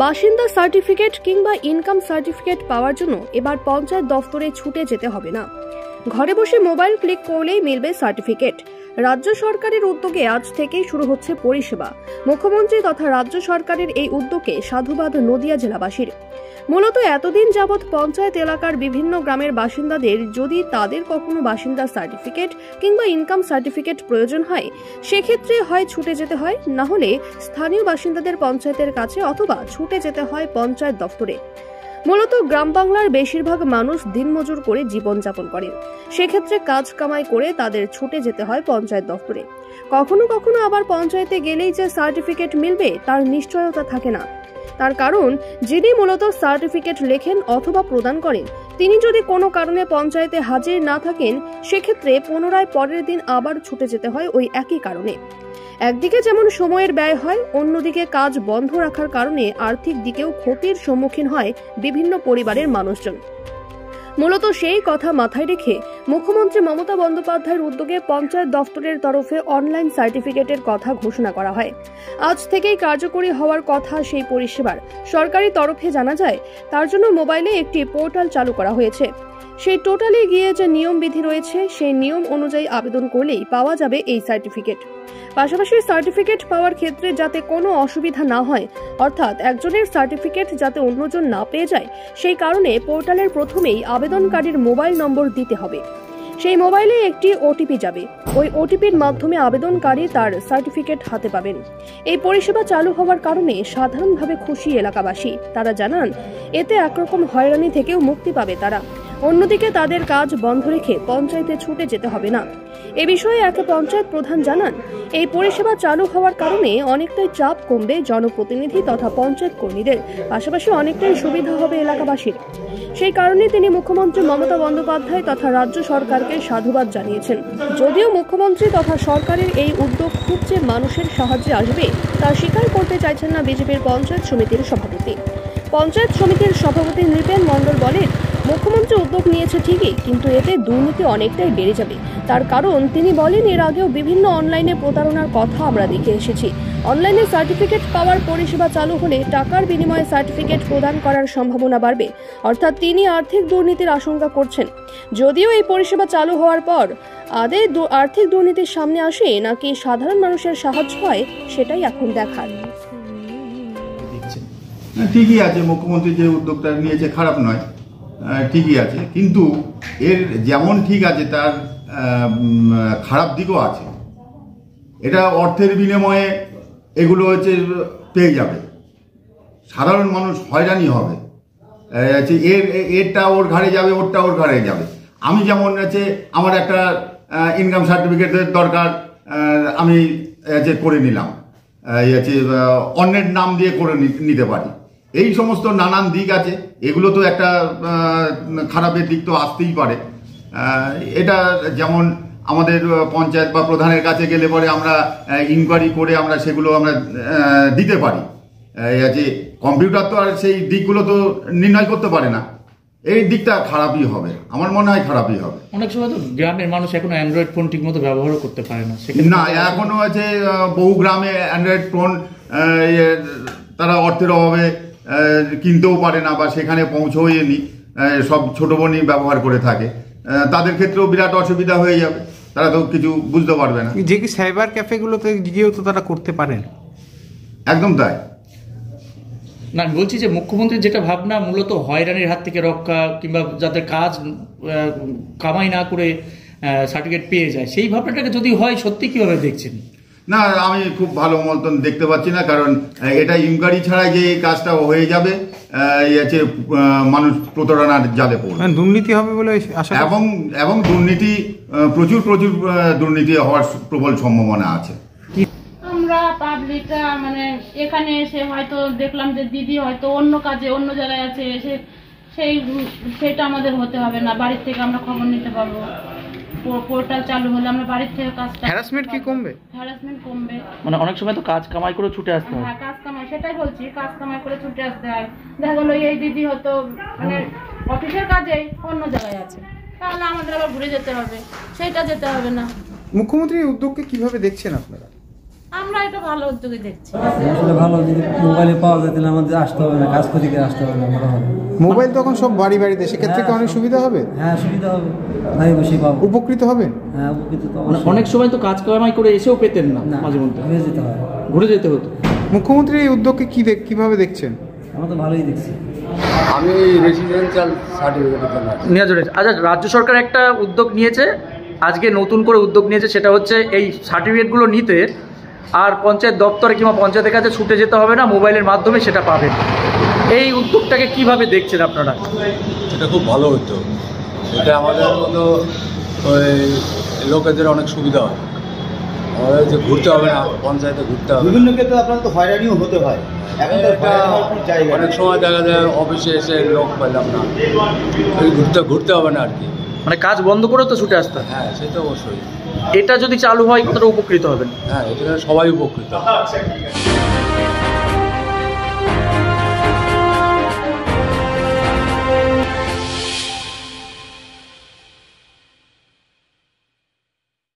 বাসিন্দা সার্টিফিকেট কিংবা income certificate পাওয়ার জন্য এবার পঞ্চায়েত দফতরে ছুটে যেতে হবে না। ঘরে বসে মোবাইল ক্লিক করলেই মিলবে সার্টিফিকেট। রাজ্য সরকারের উদ্যোগে আজ থেকেই শুরু হচ্ছে পরিষেবা। মুখ্যমন্ত্রী তথা রাজ্য সরকারের এই উদ্যোগে সাধুবাদ নদিয়া জেলাবাসীর। মূলত এতদিন যাবৎ পঞ্চায়েত এলাকার বিভিন্ন গ্রামের বাসিন্দাদের যদি তাদের কখনো বাসিন্দা সার্টিফিকেট কিংবা ইনকাম সার্টিফিকেট প্রয়োজন হয়, সেক্ষেত্রে হয় ছুটে যেতে হয়, না হলে স্থানীয় বাসিন্দাদের পঞ্চায়েতের কাছে অথবা ছুটে যেতে হয় পঞ্চায়েত দফতরে। মূলত গ্রাম বাংলার বেশিরভাগ মানুষ দিনমজুর করে জীবনযাপন করেন। সেক্ষেত্রে কাজ কামাই করে তাদের ছুটে যেতে হয় পঞ্চায়েত দফতরে। কখনো কখনো আবার পঞ্চায়েতে গেলেই যে সার্টিফিকেট মিলবে তার নিশ্চয়তা থাকে না। তার কারণ, যিনি মূলত সার্টিফিকেট লেখেন অথবা প্রদান করেন, তিনি যদি কোনো কারণে পঞ্চায়েতে হাজির না থাকেন, সেক্ষেত্রে পুনরায় পরের দিন আবার ছুটে যেতে হয় ওই একই কারণে। একদিকে যেমন সময়ের ব্যয় হয়, অন্যদিকে কাজ বন্ধ রাখার কারণে আর্থিক দিকেও ক্ষতির সম্মুখীন হয় বিভিন্ন পরিবারের মানুষজন। মূলত সেই কথা মাথায় রেখে মুখ্যমন্ত্রী মমতা বন্দ্যোপাধ্যায়ের উদ্যোগে পঞ্চায়েত দফতরের তরফে অনলাইন সার্টিফিকেটের কথা ঘোষণা করা হয়। আজ থেকেই কার্যকরী হওয়ার কথা সেই পরিষেবার। সরকারি তরফে জানা যায়, তার জন্য মোবাইলে একটি পোর্টাল চালু করা হয়েছে। সেই টোটালে গিয়ে যে নিয়ম বিধি রয়েছে, সেই নিয়ম অনুযায়ী আবেদন করলেই পাওয়া যাবে এই সার্টিফিকেট। পাশাপাশি সার্টিফিকেট পাওয়ার ক্ষেত্রে যাতে কোনো অসুবিধা না হয়, অর্থাৎ একজনের সার্টিফিকেট যাতে অন্যজন না পেয়ে যায়, সেই কারণে পোর্টালের প্রথমেই আবেদনকারীর মোবাইল নম্বর দিতে হবে। সেই মোবাইলে একটি ওটিপি যাবে। ওই ওটিপির মাধ্যমে আবেদনকারী তার সার্টিফিকেট হাতে পাবেন। এই পরিষেবা চালু হওয়ার কারণে সাধারণভাবে খুশি এলাকাবাসী। তারা জানান, এতে একরকম হয়রানি থেকেও মুক্তি পাবে তারা। অন্যদিকে তাদের কাজ বন্ধ রেখে পঞ্চায়েতে ছুটে যেতে হবে না। এ বিষয়ে এক পঞ্চায়েত প্রধান জানান, এই পরিষেবা চালু হওয়ার কারণে অনেকটাই চাপ কমবে জনপ্রতিনিধি তথা পঞ্চায়েত কর্মীদের, পাশাপাশি অনেকটাই সুবিধা হবে এলাকাবাসীর। সেই কারণে তিনি মুখ্যমন্ত্রী মমতা বন্দ্যোপাধ্যায় তথা রাজ্য সরকারকে সাধুবাদ জানিয়েছেন। যদিও মুখ্যমন্ত্রী তথা সরকারের এই উদ্যোগ খুব যে মানুষের সাহায্যে আসবে তা স্বীকার করতে চাইছেন না বিজেপির পঞ্চায়েত সমিতির সভাপতি। পঞ্চায়েত সমিতির সভাপতি নৃপেন মণ্ডল বলেন, মুখ্যমন্ত্রী উদ্যোগ নিয়েছে ঠিকই, কিন্তু এতে দুর্নীতি অনেকটাই বেড়ে যাবে। তার কারণ, তিনি বলেন, এর আগেও বিভিন্ন অনলাইনে প্রতারণার কথা আমরা দেখে এসেছি। অনলাইনে সার্টিফিকেট পাওয়ার পরিষেবা চালু হলে টাকার বিনিময়ে সার্টিফিকেট প্রদান করার সম্ভাবনা বাড়বে। অর্থাৎ তিনি আর্থিক দুর্নীতির আশঙ্কা করছেন। যদিও এই পরিষেবা চালু হওয়ার পর আদৌ আর্থিক দুর্নীতির সামনে আসে নাকি সাধারণ মানুষের সাহায্য হয়, সেটাই এখন দেখার। ঠিকই আছে, মুখ্যমন্ত্রী যে উদ্যোগটা নিয়েছে খারাপ নয়, ঠিকই আছে, কিন্তু এর যেমন ঠিক আছে তার খারাপ দিকও আছে। এটা অর্থের বিনিময়ে এগুলো হচ্ছে পেয়ে যাবে, সাধারণ মানুষ হয়রানি হবে। এরটা ওর ঘাড়ে যাবে, ওরটা ওর ঘাড়ে যাবে। আমি যেমন আছে আমার একটা ইনকাম সার্টিফিকেটের দরকার, আমি করে নিলাম, অন্যের নাম দিয়ে করে নিতে পারি। এই সমস্ত নানান দিক আছে, এগুলো তো একটা খারাপের দিক তো আসতেই পারে। এটা যেমন আমাদের পঞ্চায়েত বা প্রধানের কাছে গেলে পরে আমরা ইনকোয়ারি করে আমরা সেগুলো আমরা দিতে পারি। কম্পিউটার তো আর সেই দিকগুলো তো নির্ণয় করতে পারে না। এই দিকটা খারাপই হবে, আমার মনে হয় খারাপই হবে। অনেক সময় তো গ্রামের মানুষ এখনো অ্যান্ড্রয়েড ফোন ঠিক মতো ব্যবহারও করতে পারে না। না, এখনো আছে বহু গ্রামে অ্যান্ড্রয়েড ফোন তারা অর্থের অভাবে কিনতেও পারে না বা সেখানে পৌঁছয়নি, সব ছোট বোনই ব্যবহার করে থাকে। তাদের ক্ষেত্রেও বিরাট অসুবিধা হয়ে যাবে, তারা তো কিছু বুঝতে পারবে না। যে কি সাইবার ক্যাফেগুলোতে গিয়েও তো তারা করতে পারেন। একদম তাই। না, আমি বলছি যে মুখ্যমন্ত্রীর যেটা ভাবনা, মূলত হয়রানির হাত থেকে রক্ষা কিংবা যাতে কাজ কামাই না করে সার্টিফিকেট পেয়ে যায়, সেই ভাবনাটাকে যদি হয়, সত্যি কিভাবে দেখছেন? না, আমি খুব ভালো মতন দেখতে পাচ্ছি না, কারণ এটা ইনকোয়ারি ছাড়া যে কাজটা হয়ে যাবে, মানুষ প্রতারণার জালে পড়বে, দুর্নীতি হবে বলে আশা, এবং দুর্নীতি প্রচুর দুর্নীতি হওয়ার প্রবল সম্ভাবনা আছে। আমরা পাবলিকরা মানে এখানে এসে হয়তো দেখলাম যে দিদি হয়তো অন্য কাজে অন্য জায়গায় আছে, এসে সেটা আমাদের হতে হবে না, বাড়ির থেকে আমরা খবর নিতে পারবো। পোর্টাল চালু হলে আমরা বাড়ির থেকে কাজটা, হ্যারাসমেন্ট কি কমবে? হ্যারাসমেন্ট কমবে। মানে অনেক সময় তো কাজ কামাই করে ছুটে আসতে হয়। হ্যাঁ, কাজ কামাই, সেটাই বলছি, কাজ কামাই করে ছুটে আসতে হয়। দেখা গেল এই দিদি হয়তো মানে অফিসের কাজেই অন্য জায়গায় আছে, তাহলে আমাদের আবার ঘুরে যেতে হবে, সেইটা যেতে হবে না। মুখ্যমন্ত্রীর উদ্যোগকে কিভাবে দেখছেন আপনারা? আমরা এটা ভালো উদ্যোগে দেখছি। আসলে ভালো, যদি মোবাইলে পাওয়া যায় তাহলে আমাদের আসতে হবে না, কাজ করে আসতে হবে না, ভালো হবে। মোবাইল তখন সব বাড়ি বাড়িতে, সেক্ষেত্রে কি অনেক সুবিধা হবে? হ্যাঁ, সুবিধা হবে, ভাই বসে পাবো, উপকৃত হবে। হ্যাঁ, উপকৃত তো মানে অনেক সময় তো কাজ কামাই করে এসেও পেতেন না, না, মাঝে মধ্যে ঘুরে যেতে হয়, ঘুরে যেতে হতো। মুখ্যমন্ত্রী এই উদ্যোগকে কিভাবে দেখছেন? আমরা তো ভালোই দেখছি। আমি রেসিডেন্সিয়াল সার্টিফিকেটের জন্য নেওয়া জরুরি। আচ্ছা, রাজ্য সরকার একটা উদ্যোগ নিয়েছে, আজকে নতুন করে উদ্যোগ নিয়েছে, সেটা হচ্ছে এই সার্টিফিকেটগুলো নিতে আর পঞ্চায়েত দপ্তরে কিংবা পঞ্চায়েতের কাছে ছুটে যেতে হবে না, মোবাইলের মাধ্যমে সেটা পাবেন। এই উদ্যোগটাকে কিভাবে দেখছেন আপনারা? এটা খুব ভালো হতো, এটা আমাদের মতো ওই লোকেদের অনেক সুবিধা হয়, আমাদের যে ঘুরতে হবে না, পঞ্চায়েতে ঘুরতে হবে। বিভিন্ন ক্ষেত্রে আপনার তো হয়রানিও হতে হয়, এখন তো জায়গা অনেক সময় দেখা যায় অফিসে এসে লোক পেলাম না, ঘুরতে হবে না আর কি, মানে কাজ বন্ধ করে তো ছুটে আসতে হয়। হ্যাঁ সেটা অবশ্যই। এটা যদি চালু হয় কতটা উপকৃত হবেন? হ্যাঁ, এটা সবাই উপকৃত।